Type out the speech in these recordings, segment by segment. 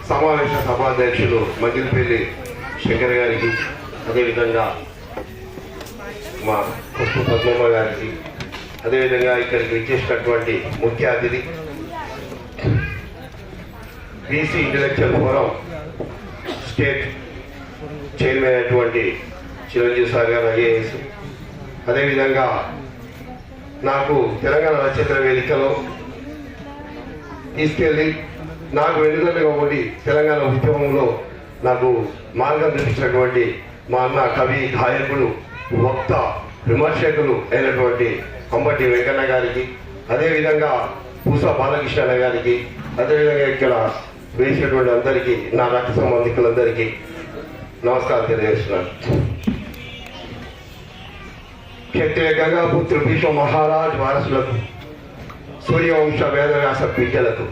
సమావేశ సభాధ్యక్షులు మజిల్పల్లి శంకర్ గారికి, అదేవిధంగా మా కొట్టు పద్మమ్మ గారికి, అదేవిధంగా ఇక్కడికి విచ్చేసినటువంటి ముఖ్య అతిథి BC intellectual forum state chairman అయినటువంటి చిరంజీవి సార్ గారు ఐఏఎస్, అదేవిధంగా నాకు తెలంగాణ రచయితల వేదికలో తీసుకెళ్ళి నాకు వెనుదన్నుగా ఉండి తెలంగాణ ఉద్యమంలో నాకు మార్గం చూపించినటువంటి మా అన్న కవి, గాయకులు, వక్త, విమర్శకులు అయినటువంటి అంబటి వెంకన్న గారికి, అదేవిధంగా పూసా బాలకృష్ణ గారికి, అదేవిధంగా ఇక్కడ వేసినటువంటి అందరికీ, నా రక్త సంబంధికులందరికీ నమస్కారం తెలియజేస్తున్నాను. క్షత్రియ గంగాపుత్ర భీష్మ మహారాజ్ వారసులకు, సూర్యవంశ వేదవ్యాస బిడ్డలకు,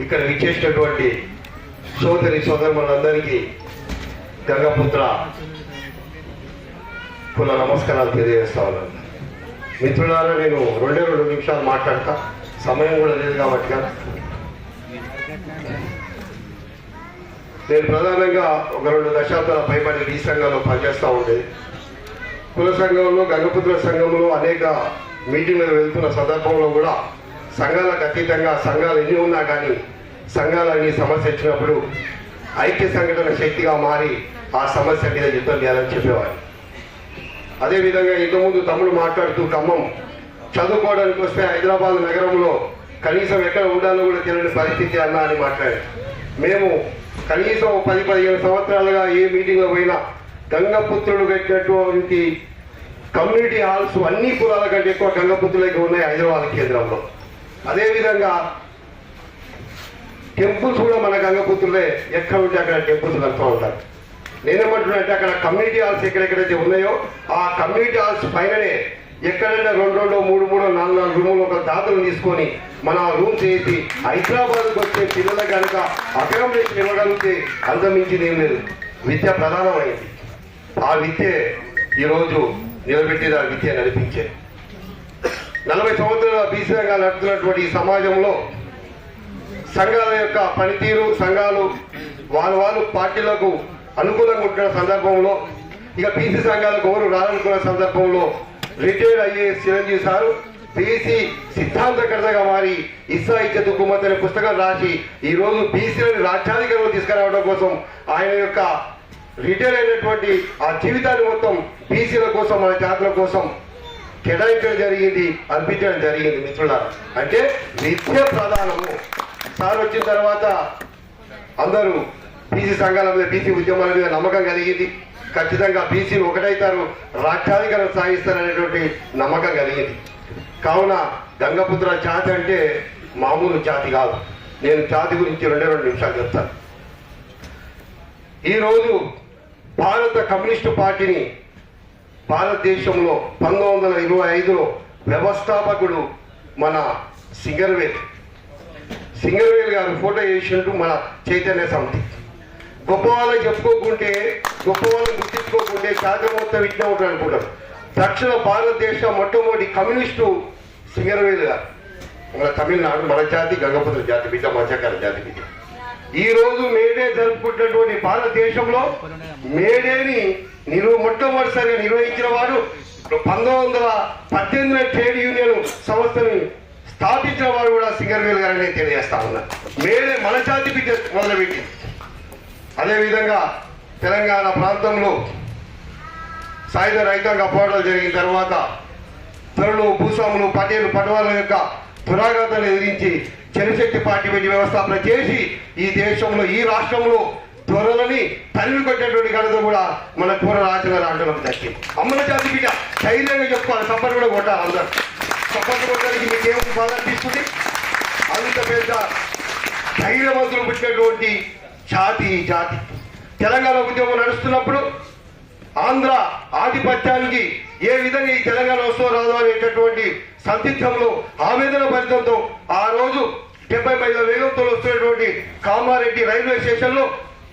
ఇక్కడ విచ్చేసినటువంటి సోదరి సోదరులందరికీ గంగపుత్ర కుల నమస్కారాలు తెలియజేస్తా ఉన్నాను. మిత్రులారా, నేను 2 నిమిషాలు మాట్లాడతా, సమయం కూడా లేదు కాబట్టి. నేను ప్రధానంగా ఒక 2 దశాబ్దాల పైబడి ఈ సంఘంలో పనిచేస్తూ ఉండేది. కుల సంఘంలో, గంగపుత్ర సంఘంలో అనేక మీటింగ్లకు వెళ్తున్న సందర్భంలో కూడా సంఘాలకు అతీతంగా సంఘాలు ఎన్ని ఉన్నా కానీ సంఘాలని సమస్య వచ్చినప్పుడు ఐక్య సంఘటన శక్తిగా మారి ఆ సమస్య మీద యుద్ధం చేయాలని చెప్పేవారు. అదేవిధంగా ఇంతకుముందు తమ్ముడు మాట్లాడుతూ ఖమ్మం చదువుకోవడానికి వస్తే హైదరాబాద్ నగరంలో కనీసం ఎక్కడ ఉండాలో కూడా తెలియని పరిస్థితి అన్నా అని మాట్లాడారు. మేము కనీసం 10-15 సంవత్సరాలుగా ఏ మీటింగ్లో పోయినా గంగపుత్రులు కట్టినటువంటి కమ్యూనిటీ హాల్స్ అన్ని కులాల కంటే ఎక్కువ గంగపుత్రులకి ఉన్నాయి హైదరాబాద్ కేంద్రంలో. అదేవిధంగా టెంపుల్స్ కూడా మన గంగపుత్రులే, ఎక్కడ ఉంటే అక్కడ టెంపుల్స్ కలుస్తూ ఉంటారు. నేనేమంటున్నానంటే అక్కడ కమ్యూనిటీ హాల్స్ ఎక్కడెక్కడైతే ఉన్నాయో ఆ కమ్యూనిటీ హాల్స్ పైననే ఎక్కడైనా 2-2, 3-3, 4-4 రూములు ఒక దాతలు తీసుకొని మన రూమ్స్ వేసి హైదరాబాద్కి వచ్చే పిల్లలకు కనుక అకామిడేషన్ ఇవ్వగలిగితే అంతమించింది ఏం లేదు. విద్య ప్రధానమైంది. ఆ విద్య ఈరోజు నిలబెట్టేది, ఆ విద్య నడిపించే 40 సంవత్సరాల బీసీ సంఘాలు నడుపుతున్నటువంటి ఈ సమాజంలో సంఘాల యొక్క పనితీరు, సంఘాలు వాళ్ళు పార్టీలకు అనుకూలంగా ఉంటున్న సందర్భంలో, ఇక బీసీ సంఘాలకు ఎవరు రాలనుకున్న సందర్భంలో రిటైర్డ్ ఐఏఎస్ చిరంజీవి సారు బీసీ సిద్ధాంతకర్తగా మారి ఇస్సా ఇజ్జత్ హుకుమత్ అనే పుస్తకం రాసి ఈరోజు బీసీలని రాజ్యాధికారంలో తీసుకురావడం కోసం ఆయన యొక్క రిటైర్ అయినటువంటి ఆ జీవితాన్ని మొత్తం బీసీల కోసం, మన జాతుల కోసం కేటాయించడం జరిగింది, అర్పించడం జరిగింది. మిత్రులారా, అంటే విద్య ప్రధానము. సార్ వచ్చిన తర్వాత అందరూ బీసీ సంఘాల మీద, బీసీ ఉద్యమాల మీద నమ్మకం కలిగింది. ఖచ్చితంగా బీసీలు ఒకటైతారు, రాజ్యాధికారం సాగిస్తారనేటువంటి నమ్మకం కలిగింది. కావున గంగపుత్ర జాతి అంటే మామూలు జాతి కాదు. నేను జాతి గురించి 2 నిమిషాలు చెప్తాను. ఈరోజు భారత కమ్యూనిస్టు పార్టీని భారతదేశంలో 1925లో వ్యవస్థాపకుడు మన సింగర్వేల్ గారు ఫోటో వేసినట్టు మన చైతన్య సమితి. గొప్ప వాళ్ళని చెప్పుకోకుంటే, గొప్ప వాళ్ళని గుర్తించుకోకుంటే శాతం మొత్తం విజ్ఞా ఉంటాడు అనుకుంటారు. దక్షిణ భారతదేశ మొట్టమొదటి కమ్యూనిస్టు సింగర్వేల్ గారు. మన తమిళనాడు, మన జాతి, గంగపుత్ర జాతి బిడ్డ, మత్స్యకార జాతి బిడ్డ. ఈ రోజు మేడే జరుపుకుంటున్నటువంటి భారతదేశంలో మేడేని మొట్టమొదటిసారిగా నిర్వహించిన వాడు 1918 ట్రేడ్ యూనియన్ సంస్థని స్థాపించిన వాడు కూడా సింగర్వేల్ గారని తెలియజేస్తా ఉన్నారు. మేడే మన జాతి బిడ్డ మొదలుపెట్టి. అదేవిధంగా తెలంగాణ ప్రాంతంలో సాయుధ రైతాంగ పోరాటాలు జరిగిన తర్వాత త్వరలు, భూస్వాములు, పటేలు, పటవాళ్ళ యొక్క దురాఘాతాలు ఎదిరించి జనశక్తి పార్టీ పెట్టి వ్యవస్థాపన చేసి ఈ దేశంలో, ఈ రాష్ట్రంలో త్వరలని తల్లి కొట్టేటువంటి ఘనత కూడా మన పూర్వ రాజ్యాంగ రాష్ట్రంలో దక్కింది. అమ్మల జాతి బిడ్డ ధైర్యంగా చెప్పుకోవాలి. సపోర్ట్ కూడా కొట్టాలి. అందరూ సపోర్ట్ కొట్టడానికి మీకేం బాధ అనిపిస్తుంది? అంత పెద్ద ధైర్యవంతులు పుట్టినటువంటి జాతి జాతి. తెలంగాణ ఉద్యమం నడుస్తున్నప్పుడు ఆంధ్ర ఆధిపత్యానికి ఏ విధంగా ఈ తెలంగాణ వస్తూ రాదు అనేటటువంటి సందిగ్ధంలో, ఆవేదన ఫలితంతో ఆ రోజు 70 మైళ్ళ వేగంతో వస్తున్నటువంటి కామారెడ్డి రైల్వే స్టేషన్ లో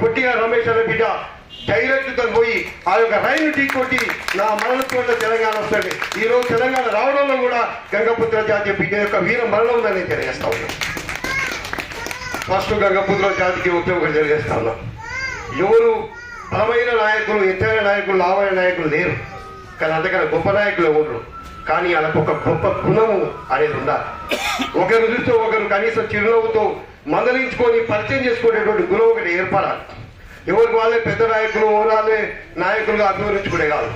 పొట్టిగా రమేష్ అనే బిడ్డ డైరెక్ట్ తో పోయి ఆ యొక్క రైలు ఢీకొట్టి నా మరణత్వంలో తెలంగాణ వస్తుంది. ఈ రోజు తెలంగాణ రావడంలో కూడా గంగపుత్ర జాతి బిడ్డ యొక్క వీర మరణం ఉందని తెలియజేస్తా ఉన్నాను. ఫస్ట్ గంగపుత్ర జాతికి ఉద్యోగం జరిగేస్తా ఉన్నాం. ఎవరు బలమైన నాయకులు, ఎత్తైన నాయకులు, లావైన నాయకులు లేరు, కానీ అంతకన్నా గొప్ప నాయకులు ఎవరు. కానీ వాళ్ళకు ఒక గొప్ప గుణము అనేది ఉండాలి. ఒకరు చూస్తే ఒకరు కనీసం చిరునవ్వుతో మందలించుకొని పరిచయం చేసుకునేటువంటి గుణం ఒకటి ఏర్పడాలి. ఎవరికి వాళ్ళే పెద్ద నాయకులు, వాళ్ళే నాయకులుగా అభివర్ణించుకునే కాదు.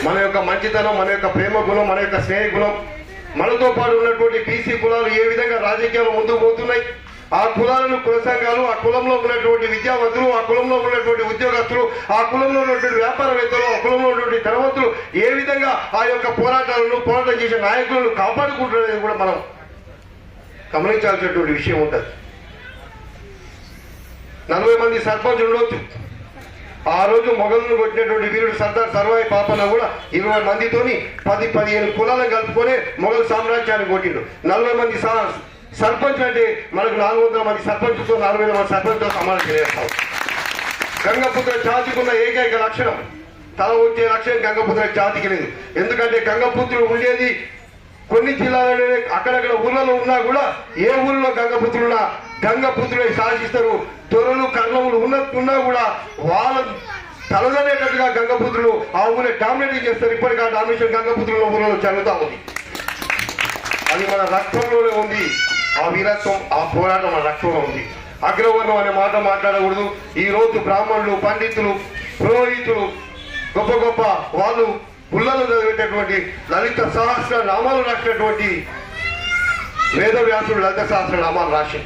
మన యొక్క మంచితనం, మన యొక్క ప్రేమ గుణం, మన యొక్క స్నేహ గుణం, మనతో పాటు ఉన్నటువంటి బీసీ కులాలు ఏ విధంగా రాజకీయాలు ముందుకు పోతున్నాయి, ఆ కులాలను కుల సంఘాలు, ఆ కులంలో ఉన్నటువంటి విద్యావంతులు, ఆ కులంలో ఉన్నటువంటి ఉద్యోగస్తులు, ఆ కులంలో ఉన్నటువంటి వ్యాపారవేత్తలు, ఆ కులంలో ఉన్నటువంటి ధనవంతులు ఏ విధంగా ఆ యొక్క పోరాటం చేసే నాయకులను కాపాడుకుంటున్నది కూడా మనం గమనించాల్సినటువంటి విషయం ఉంటుంది. 40 మంది సర్పంచ్ ఉండవచ్చు. ఆ రోజు మొఘలును కొట్టినటువంటి వీరుడు సర్దార్ సర్వాయి పాపన్న కూడా 20 మందితోని 10-15 కులాలను కలుపుకొని మొఘల్ సామ్రాజ్యాన్ని కొట్టిండు. 40 మంది సర్పంచ్ అంటే మనకు 400 మంది సర్పంచ్తో 4000 మంది సర్పంచ్తో సమానం చేస్తాం. గంగపుత్ర జాతికి ఉన్న ఏకైక లక్షణం, తల వచ్చే లక్షణం గంగపుత్ర జాతికి లేదు. ఎందుకంటే గంగపుత్రులు ఉండేది కొన్ని జిల్లాలలోనే, అక్కడక్కడ ఊళ్ళలో ఉన్నా కూడా ఏ ఊళ్ళో గంగపుత్రులున్నా గంగపుత్రులే శాసిస్తారు. దొరలు కర్ణములు ఉన్నా కూడా వాళ్ళ తలదనేటట్టుగా గంగపుత్రులు ఆ ఊళ్ళో డామినేటింగ్ చేస్తారు. ఇప్పటికీ ఆ డామినేషన్ గంగపుత్రుల ఊళ్ళలో జరుగుతూ ఉంది. అది మన రక్తంలోనే ఉంది. ఆ వీరత్వం, ఆ పోరాటం మన రక్తంలో ఉంది. అగ్రవర్ణం అనే మాట మాట్లాడకూడదు. ఈ రోజు బ్రాహ్మణులు, పండితులు, పురోహితులు, గొప్ప గొప్ప వాళ్ళు పుల్లలో చదివేటటువంటి లలిత సహస్ర నామాలు రాసినటువంటి వేదవ్యాసుడు లలిత సహస్ర నామాలు రాసి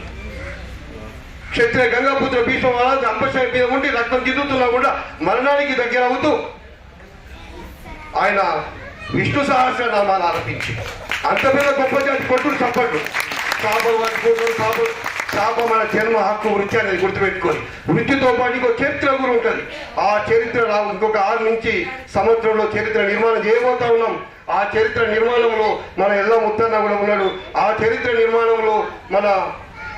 క్షత్రియ గంగాపుత్ర భీష్మ మహారాజు అంపశయ మీద ఉండి రక్తం జిద్దుతున్నా కూడా మరణానికి దగ్గర అవుతూ ఆయన విష్ణు సహస్ర నామాలు ఆలపించి అంత పెద్ద గొప్ప జాతి కొట్టుడు చప్పట్లు. శాప మన జన్మ హక్కు వృత్తి అనేది గుర్తుపెట్టుకొని, వృత్తితో పాటు ఇంకో చరిత్ర కూడా ఉంటుంది. ఆ చరిత్ర ఇంకొక 6 నుంచి సంవత్సరంలో చరిత్ర నిర్మాణం చేయబోతా ఉన్నాం. ఆ చరిత్ర నిర్మాణంలో మన ఎల్ల ముత్తన్న కూడా ఉన్నాడు. ఆ చరిత్ర నిర్మాణంలో మన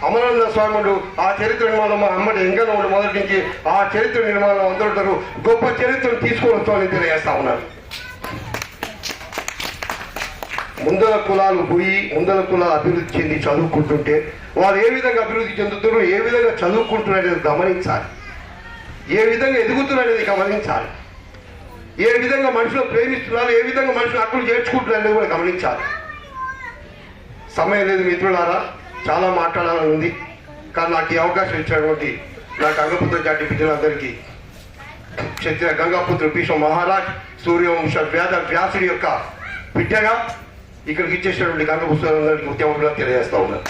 అమరానంద స్వాముడు, ఆ చరిత్ర నిర్మాణం మా అమ్మటి ఎంగనవుడు మొదటి నుంచి ఆ చరిత్ర నిర్మాణం అందరూ ఉంటారు. గొప్ప చరిత్రను తీసుకొని వస్తామని తెలియజేస్తా ఉన్నారు. ముందల కులాలు పోయి ముందల కులాలు అభివృద్ధి చెంది చదువుకుంటుంటే వాళ్ళు ఏ విధంగా అభివృద్ధి చెందుతున్నారు, ఏ విధంగా చదువుకుంటున్నారు అనేది గమనించాలి. ఏ విధంగా ఎదుగుతున్నారు అనేది గమనించాలి. ఏ విధంగా మనుషులు ప్రేమిస్తున్నారు, ఏ విధంగా మనుషులు హక్కులు చేర్చుకుంటున్నారు అనేది కూడా గమనించాలి. సమయం లేదు మిత్రులారా, చాలా మాట్లాడాలని ఉంది. కానీ నాకు ఈ అవకాశం ఇచ్చినటువంటి నా గంగపుత్ర జాతి బిడ్డలందరికీ క్షత్రియ గంగాపుత్ర భీష్మ మహారాజ్ సూర్యవంశ వ్యాసుడి యొక్క బిడ్డగా ఇక్కడికి ఇచ్చేసినటువంటి గంగపుత్రులందరికీ ఉద్యమంలో తెలియజేస్తా ఉన్నారు.